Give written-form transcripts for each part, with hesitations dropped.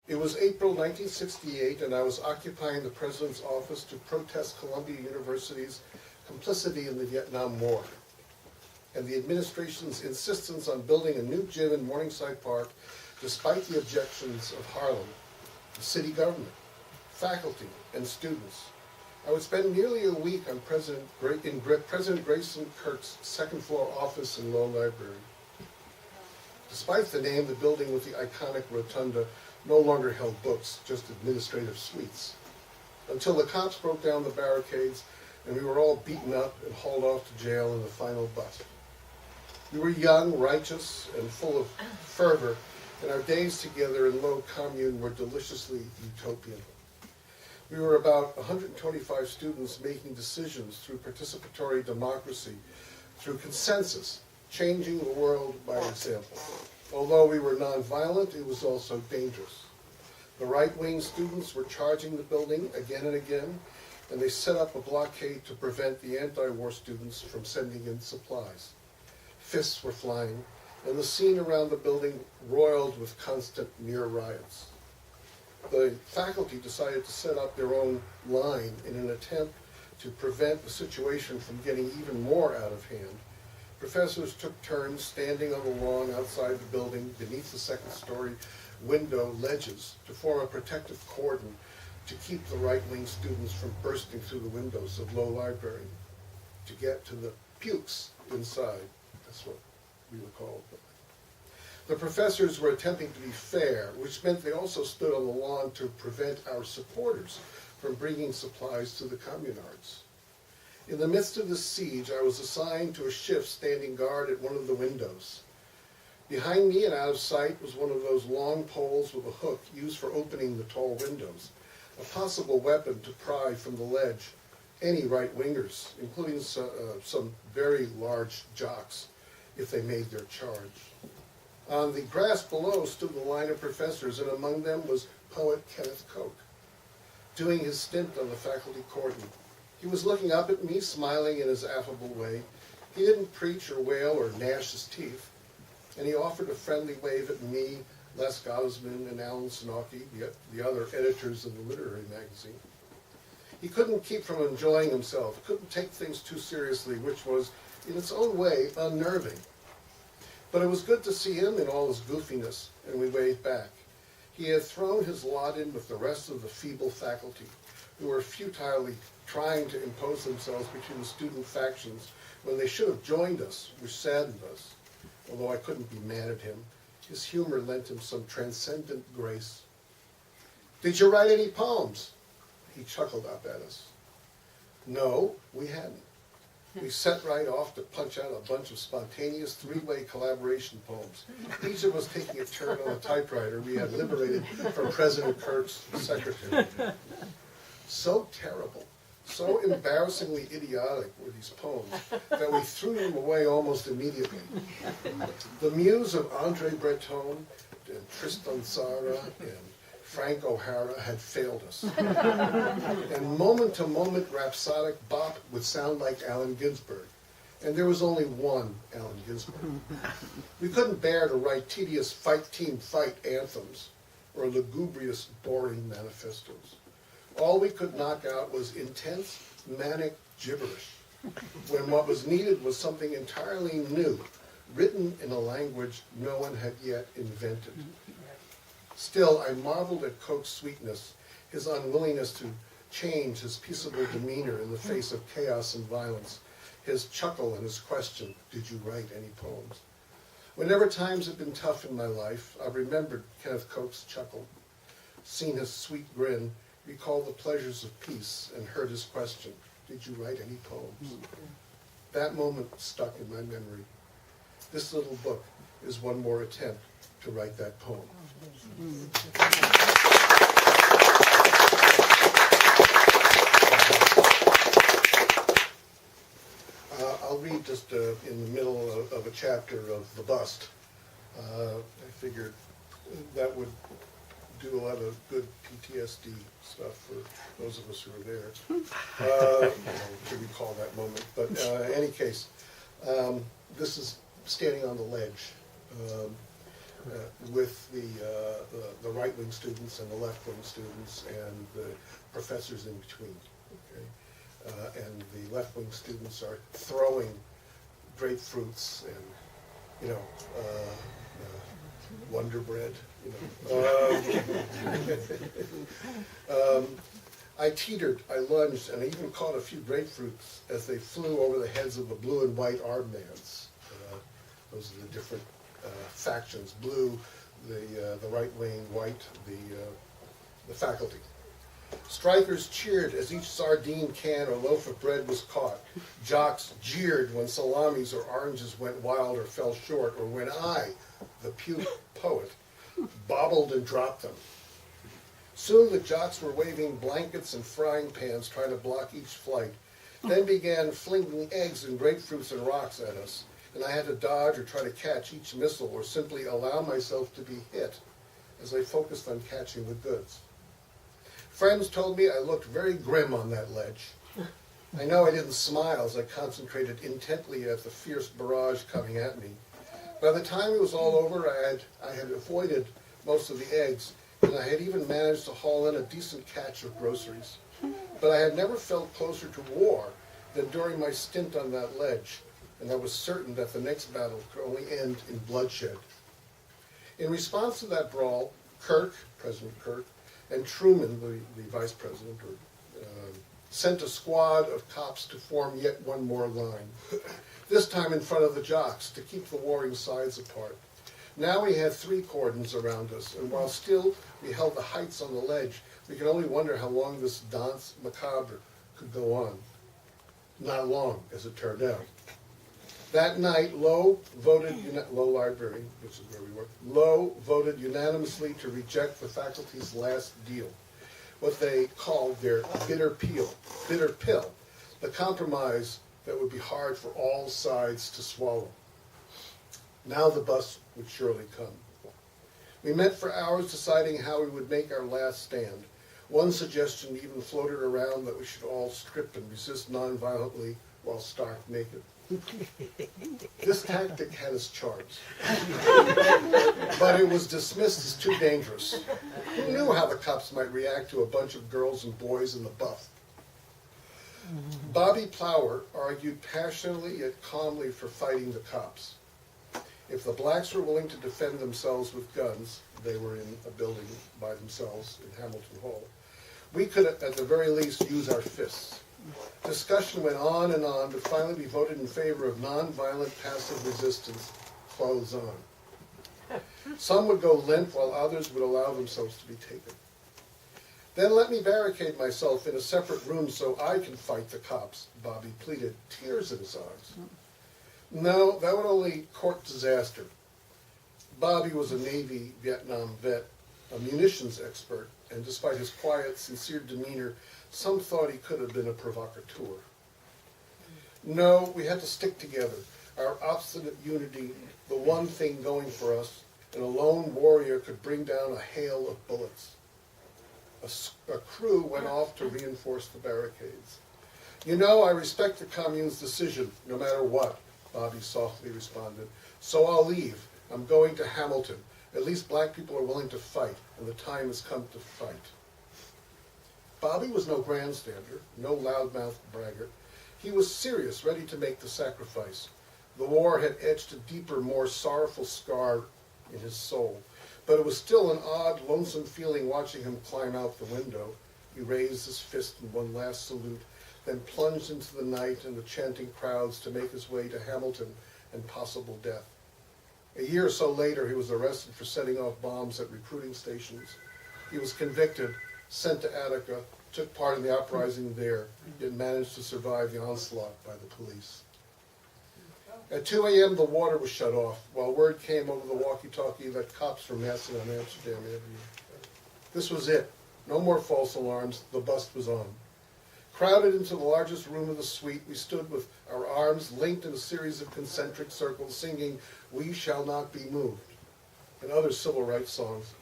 It was April 1968, and I was occupying the president's office to protest Columbia University's complicity in the Vietnam War and the administration's insistence on building a new gym in Morningside Park despite the objections of Harlem, the city government, faculty, and students. I would spend nearly a week on President Grayson Kirk's second-floor office and law library. Despite the name, the building with the iconic rotunda no longer held books, just administrative suites, until the cops broke down the barricades and we were all beaten up and hauled off to jail in the final bus. We were young, righteous, and full of fervor, and our days together in low commune were deliciously utopian. We were about 125 students making decisions through participatory democracy, through consensus, changing the world by example. Although we were nonviolent, it was also dangerous. The right-wing students were charging the building again and again, and they set up a blockade to prevent the anti-war students from sending in supplies. Fists were flying, and the scene around the building roiled with constant near riots. The faculty decided to set up their own line in an attempt to prevent the situation from getting even more out of hand. Professors took turns standing on the lawn outside the building beneath the second-story window ledges to form a protective cordon to keep the right-wing students from bursting through the windows of Low Library, to get to the pukes inside. That's what we were called. The professors were attempting to be fair, which meant they also stood on the lawn to prevent our supporters from bringing supplies to the communards. In the midst of the siege, I was assigned to a shift standing guard at one of the windows. Behind me and out of sight was one of those long poles with a hook used for opening the tall windows, a possible weapon to pry from the ledge any right-wingers, including some very large jocks, if they made their charge. On the grass below stood the line of professors, and among them was poet Kenneth Koch, doing his stint on the faculty cordon. He was looking up at me, smiling in his affable way. He didn't preach or wail or gnash his teeth, and he offered a friendly wave at me, Les Gosman, and Elinson, the other editors of the literary magazine. He couldn't keep from enjoying himself, couldn't take things too seriously, which was, in its own way, unnerving. But it was good to see him in all his goofiness, and we waved back. He had thrown his lot in with the rest of the feeble faculty, who were futilely trying to impose themselves between the student factions when they should have joined us, which saddened us. Although I couldn't be mad at him, his humor lent him some transcendent grace. "Did you write any poems?" He chuckled up at us. No, we hadn't. We set right off to punch out a bunch of spontaneous three-way collaboration poems, each of us taking a turn on a typewriter we had liberated from President Kirk's secretary. So terrible, so embarrassingly idiotic were these poems that we threw them away almost immediately. The muse of Andre Breton and Tristan Tzara and Frank O'Hara had failed us. And moment-to-moment rhapsodic bop would sound like Allen Ginsberg. And there was only one Allen Ginsberg. We couldn't bear to write tedious fight team fight anthems or lugubrious boring manifestos. All we could knock out was intense manic gibberish, when what was needed was something entirely new, written in a language no one had yet invented. Still, I marveled at Koch's sweetness, his unwillingness to change his peaceable demeanor in the face of chaos and violence, his chuckle and his question, "Did you write any poems?" Whenever times had been tough in my life, I remembered Kenneth Koch's chuckle, seen his sweet grin, recalled the pleasures of peace, and heard his question, "Did you write any poems?" That moment stuck in my memory. This little book is one more attempt to write that poem. I'll read just in the middle of a chapter of The Bust. I figured that would do a lot of good PTSD stuff for those of us who were there to recall that moment. But in any case, this is standing on the ledge. with the right-wing students and the left-wing students and the professors in between. Okay? And the left-wing students are throwing grapefruits and, you know, Wonder Bread. You know. I teetered, I lunged, and I even caught a few grapefruits as they flew over the heads of the blue and white armbands. Those are the different factions: blue, the right wing; white, the faculty. Strikers cheered as each sardine can or loaf of bread was caught. Jocks jeered when salamis or oranges went wild or fell short, or when I, the puke poet, bobbled and dropped them. Soon the jocks were waving blankets and frying pans trying to block each flight, then began flinging eggs and grapefruits and rocks at us, and I had to dodge or try to catch each missile or simply allow myself to be hit as I focused on catching the goods. Friends told me I looked very grim on that ledge. I know I didn't smile as I concentrated intently at the fierce barrage coming at me. By the time it was all over, I had avoided most of the eggs, and I had even managed to haul in a decent catch of groceries. But I had never felt closer to war than during my stint on that ledge, and I was certain that the next battle could only end in bloodshed. In response to that brawl, President Kirk, and Truman, the vice president, sent a squad of cops to form yet one more line, this time in front of the jocks to keep the warring sides apart. Now we had 3 cordons around us, and while still we held the heights on the ledge, we could only wonder how long this danse macabre could go on. Not long, as it turned out. That night, Low Library, which is where we were, Low voted unanimously to reject the faculty's last deal, what they called their bitter pill, the compromise that would be hard for all sides to swallow. Now the bus would surely come. We met for hours deciding how we would make our last stand. One suggestion even floated around that we should all strip and resist nonviolently while stark naked. This tactic had its charms, but it was dismissed as too dangerous. Who knew how the cops might react to a bunch of girls and boys in the buff? Bobby Plower argued passionately yet calmly for fighting the cops. If the blacks were willing to defend themselves with guns, they were in a building by themselves in Hamilton Hall, we could at the very least use our fists. Discussion went on, but finally we voted in favor of nonviolent passive resistance, clothes on. Some would go limp while others would allow themselves to be taken. Then let me barricade myself in a separate room so I can fight the cops, Bobby pleaded, tears in his eyes. No, that would only court disaster. Bobby was a Navy Vietnam vet, a munitions expert, and despite his quiet, sincere demeanor, some thought he could have been a provocateur. No, we had to stick together, our obstinate unity, the one thing going for us, and a lone warrior could bring down a hail of bullets. A crew went off to reinforce the barricades. You know, I respect the Commune's decision, no matter what, Bobby softly responded. So I'll leave. I'm going to Hamilton. At least black people are willing to fight, and the time has come to fight. Bobby was no grandstander, no loudmouthed braggart. He was serious, ready to make the sacrifice. The war had etched a deeper, more sorrowful scar in his soul, but it was still an odd, lonesome feeling watching him climb out the window. He raised his fist in one last salute, then plunged into the night and the chanting crowds to make his way to Hamilton and possible death. A year or so later, he was arrested for setting off bombs at recruiting stations. He was convicted, sent to Attica, took part in the uprising there, yet managed to survive the onslaught by the police. At 2 a.m., the water was shut off, while word came over the walkie-talkie that cops were massing on Amsterdam Avenue. This was it. No more false alarms. The bust was on. Crowded into the largest room of the suite, we stood with our arms linked in a series of concentric circles, singing "We Shall Not Be Moved" and other civil rights songs.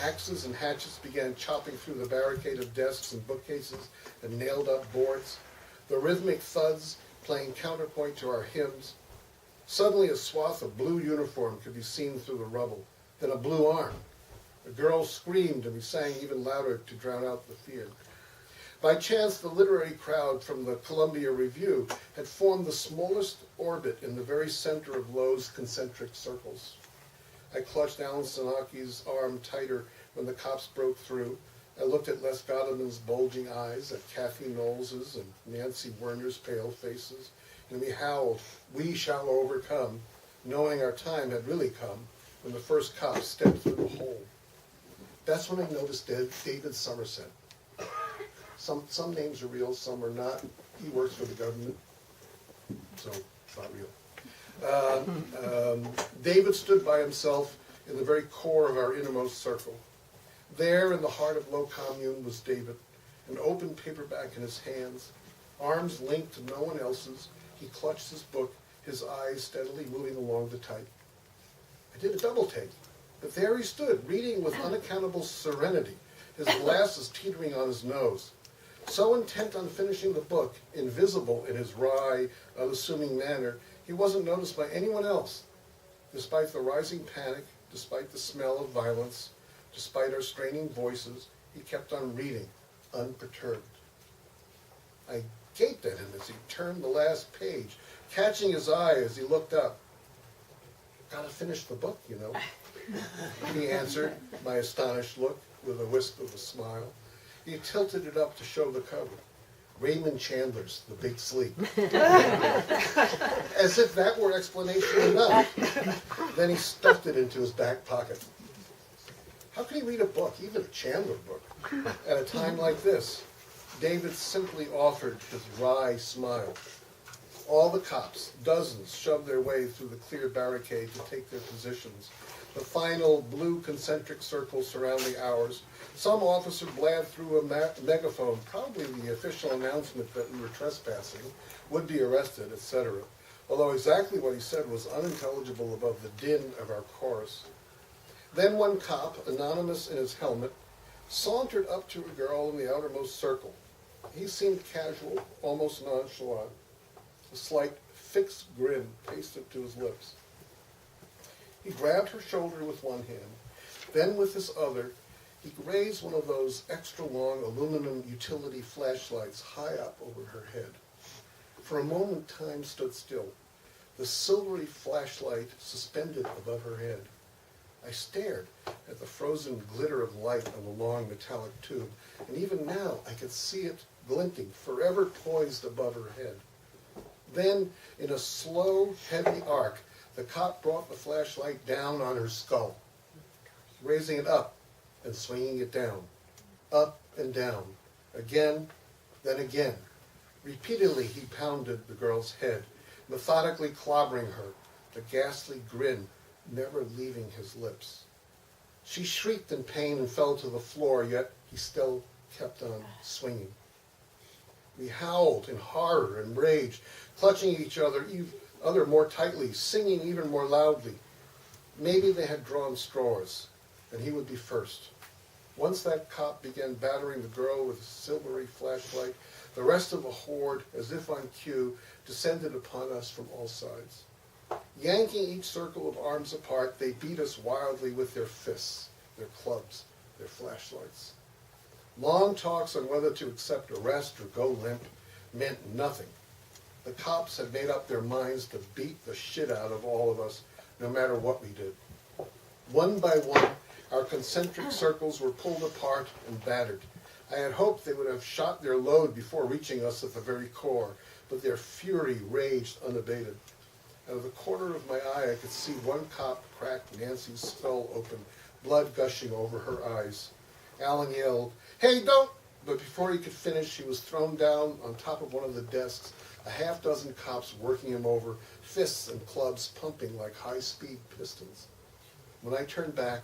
Axes and hatchets began chopping through the barricade of desks and bookcases and nailed-up boards, the rhythmic thuds playing counterpoint to our hymns. Suddenly a swath of blue uniform could be seen through the rubble. then a blue arm. The girls screamed and we sang even louder to drown out the fear. By chance, the literary crowd from the Columbia Review had formed the smallest orbit in the very center of Lowe's concentric circles. I clutched Elinson arm tighter when the cops broke through. I looked at Les Goddeman's bulging eyes, at Kathy Knowles's and Nancy Werner's pale faces, and we howled, "We shall overcome," knowing our time had really come when the first cop stepped through the hole. That's when I noticed David Somerset. Some names are real, some are not. He works for the government, so it's not real. David stood by himself in the very core of our innermost circle. There in the heart of Low Commune was David, an open paperback in his hands, arms linked to no one else's. He clutched his book, his eyes steadily moving along the type. I did a double take, but there he stood, reading with unaccountable serenity, his glasses teetering on his nose. So intent on finishing the book, invisible in his wry, unassuming manner, he wasn't noticed by anyone else. Despite the rising panic, despite the smell of violence, despite our straining voices, he kept on reading, unperturbed. I gaped at him as he turned the last page, catching his eye as he looked up. "Gotta finish the book, you know," he answered, my astonished look, with a wisp of a smile. He tilted it up to show the cover. Raymond Chandler's The Big Sleep. As if that were explanation enough. Then he stuffed it into his back pocket. How could he read a book, even a Chandler book, at a time like this? David simply offered his wry smile. All the cops, dozens, shoved their way through the clear barricade to take their positions. The final blue concentric circle surrounding ours. Some officer blabbed through a megaphone, probably the official announcement that we were trespassing, would be arrested, etc. Although exactly what he said was unintelligible above the din of our chorus. Then one cop, anonymous in his helmet, sauntered up to a girl in the outermost circle. He seemed casual, almost nonchalant. A slight, fixed grin pasted to his lips. He grabbed her shoulder with one hand. Then with his other, he raised one of those extra-long aluminum utility flashlights high up over her head. For a moment, time stood still, the silvery flashlight suspended above her head. I stared at the frozen glitter of light on the long metallic tube, and even now I could see it glinting, forever poised above her head. Then, in a slow, heavy arc, the cop brought the flashlight down on her skull, raising it up and swinging it down, up and down, again, then again. Repeatedly he pounded the girl's head, methodically clobbering her, the ghastly grin never leaving his lips. She shrieked in pain and fell to the floor, yet he still kept on swinging. We howled in horror and rage, clutching each other more tightly, singing even more loudly. Maybe they had drawn straws, and he would be first. Once that cop began battering the girl with a silvery flashlight, the rest of the horde, as if on cue, descended upon us from all sides. Yanking each circle of arms apart, they beat us wildly with their fists, their clubs, their flashlights. Long talks on whether to accept arrest or go limp meant nothing. The cops had made up their minds to beat the shit out of all of us, no matter what we did. One by one, our concentric circles were pulled apart and battered. I had hoped they would have shot their load before reaching us at the very core, but their fury raged unabated. Out of the corner of my eye, I could see one cop crack Nancy's skull open, blood gushing over her eyes. Alan yelled, "Hey, don't!" But before he could finish, he was thrown down on top of one of the desks, a half-dozen cops working him over, fists and clubs pumping like high-speed pistons. When I turned back,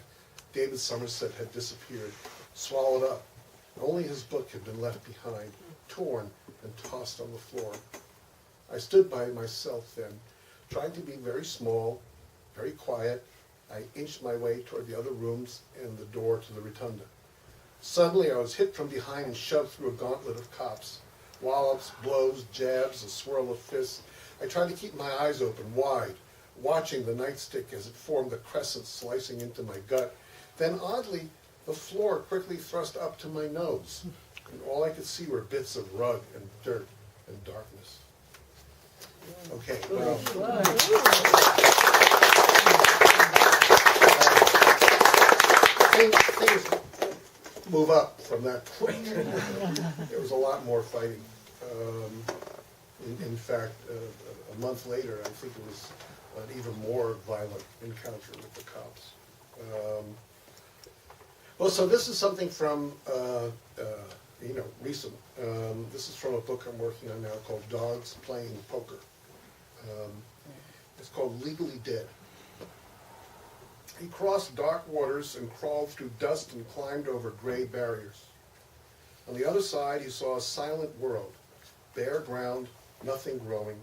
David Somerset had disappeared, swallowed up. Only his book had been left behind, torn and tossed on the floor. I stood by myself then, trying to be very small, very quiet. I inched my way toward the other rooms and the door to the rotunda. Suddenly I was hit from behind and shoved through a gauntlet of cops. Wallops, blows, jabs, a swirl of fists. I tried to keep my eyes open, wide, watching the nightstick as it formed a crescent slicing into my gut. Then, oddly, the floor quickly thrust up to my nose, and all I could see were bits of rug and dirt and darkness. Okay, well, things move up from that point. There was a lot more fighting. In fact, a month later, I think it was an even more violent encounter with the cops. Well, so this is something from, recent. This is from a book I'm working on now called Dogs Playing Poker. It's called Legally Dead. He crossed dark waters and crawled through dust and climbed over gray barriers. On the other side, he saw a silent world, bare ground, nothing growing,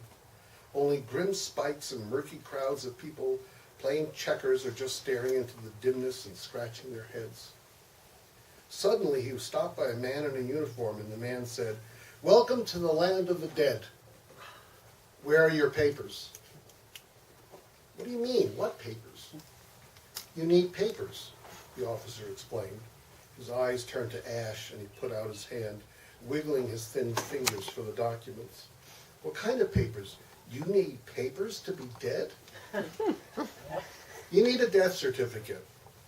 only grim spikes and murky crowds of people playing checkers or just staring into the dimness and scratching their heads. Suddenly, he was stopped by a man in a uniform, and the man said, "Welcome to the land of the dead. Where are your papers?" "What do you mean? What papers?" "You need papers," the officer explained. His eyes turned to ash, and he put out his hand, wiggling his thin fingers for the documents. "What kind of papers? You need papers to be dead?" "You need a death certificate.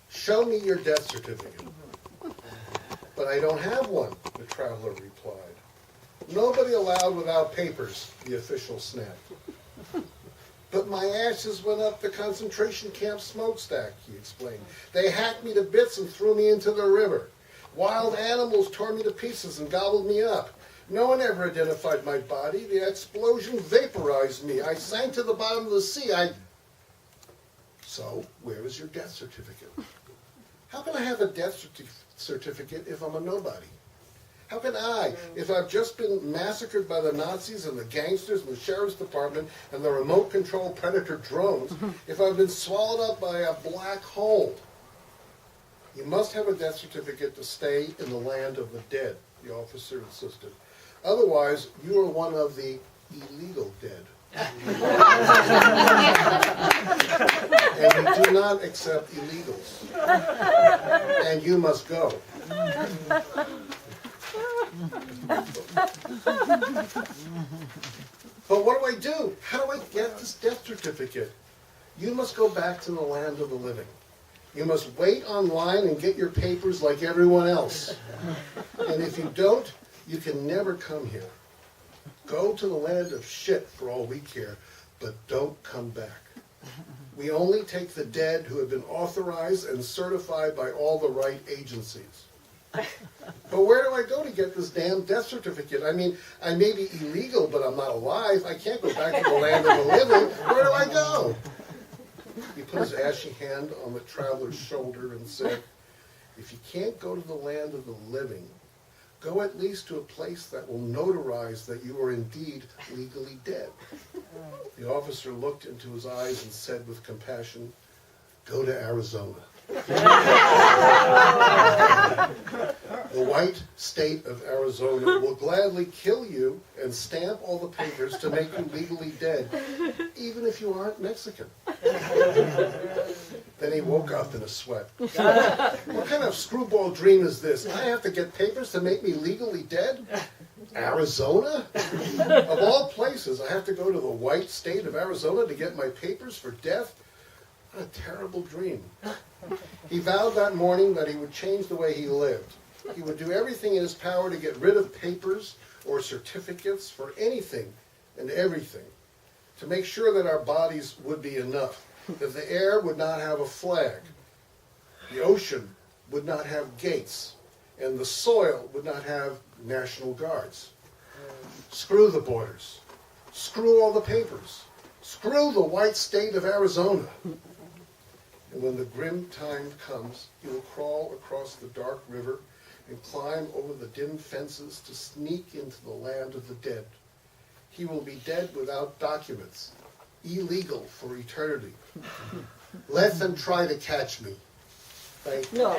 Show me your death certificate." "But I don't have one," the traveler replied. "Nobody allowed without papers," the official snapped. "But my ashes went up the concentration camp smokestack," he explained. "They hacked me to bits and threw me into the river. Wild animals tore me to pieces and gobbled me up. No one ever identified my body. The explosion vaporized me. I sank to the bottom of the sea. So, where is your death certificate?" "How can I have a death certificate if I'm a nobody? How can I, if I've just been massacred by the Nazis and the gangsters and the sheriff's department and the remote-controlled predator drones, if I've been swallowed up by a black hole?" "You must have a death certificate to stay in the land of the dead," the officer insisted. "Otherwise, you are one of the illegal dead. And we do not accept illegals. And you must go." "But what do I do? How do I get this death certificate?" "You must go back to the land of the living. You must wait online and get your papers like everyone else. And if you don't, you can never come here. Go to the land of shit for all we care, but don't come back. We only take the dead who have been authorized and certified by all the right agencies." "But where do I go to get this damn death certificate? I mean, I may be illegal, but I'm not alive. I can't go back to the land of the living. Where do I go?" He put his ashy hand on the traveler's shoulder and said, "If you can't go to the land of the living, go at least to a place that will notarize that you are indeed legally dead." The officer looked into his eyes and said with compassion, "Go to Arizona. The white state of Arizona will gladly kill you and stamp all the papers to make you legally dead, even if you aren't Mexican." Then he woke up in a sweat. "What kind of screwball dream is this? I have to get papers to make me legally dead? Arizona? Of all places, I have to go to the white state of Arizona to get my papers for death? What a terrible dream." He vowed that morning that he would change the way he lived. He would do everything in his power to get rid of papers or certificates for anything and everything, to make sure that our bodies would be enough, that the air would not have a flag, the ocean would not have gates, and the soil would not have National Guards. Screw the borders. Screw all the papers. Screw the white state of Arizona. And when the grim time comes, he will crawl across the dark river and climb over the dim fences to sneak into the land of the dead. He will be dead without documents, illegal for eternity. Let them try to catch me. Thank you.